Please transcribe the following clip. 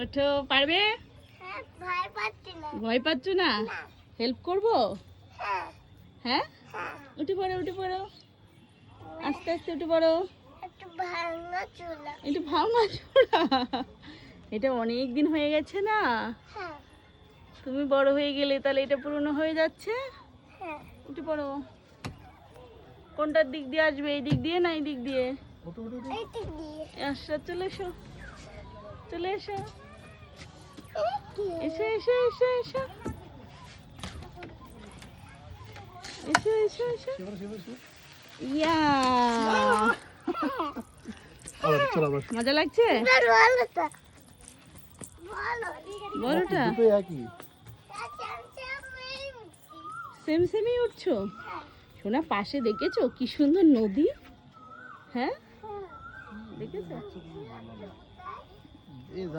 ওঠো, পারবে? ভয় পাচ্ছ না? হেল্প করবো? হ্যাঁ, উঠে পড়ো, উঠে পড়ো, আস্তে আস্তে উঠে পড়ো। একটু ভাঙা চোরা, এটা অনেক দিন হয়ে গেছে না? তুমি বড় হয়ে গেলে তাহলে এটা পুরনো হয়ে যাচ্ছে। উঠে পড়ো। কোনটার দিক দিয়ে আসবে, এই দিক দিয়ে না এই দিক দিয়ে? আচ্ছা, চলে এসো, চলে এসো, এসো এসো এসো এসো এসো এসো এসো। ইয়া, মজা লাগছে? বড়টা সেম সেমই উঠছো? শোনা, পাশে দেখেছো কি সুন্দর নদী? হ্যাঁ, দেখেছো?